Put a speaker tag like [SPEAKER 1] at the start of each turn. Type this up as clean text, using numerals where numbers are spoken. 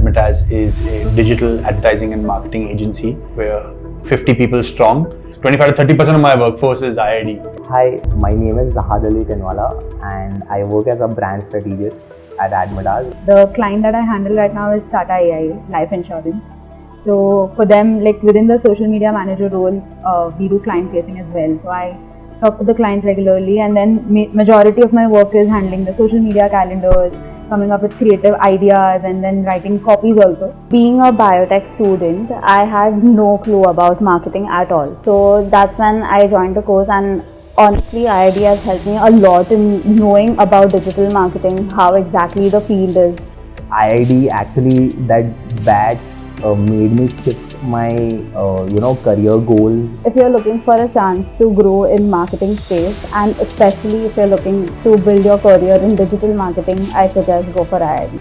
[SPEAKER 1] Admatazz is a digital advertising and marketing agency. We're 50 people strong. 25 to 30% of my workforce is IIDE.
[SPEAKER 2] Hi, my name is Tenwala and I work as a brand strategist at Admatazz.
[SPEAKER 3] The client that I handle right now is Tata AI, life insurance. So for them, like within the social media manager role, we do client facing as well. So I talk to the clients regularly, and then majority of my work is handling the social media calendars, coming up with creative ideas, and then writing copies also. Being a biotech student, I had no clue about marketing at all. So that's when I joined the course, and honestly, IIDE has helped me a lot in knowing about digital marketing, how exactly the field is.
[SPEAKER 2] IIDE actually, that batch made me shift my career goals.
[SPEAKER 3] If you're looking for a chance to grow in marketing space, and especially if you're looking to build your career in digital marketing, I suggest go for IIDE.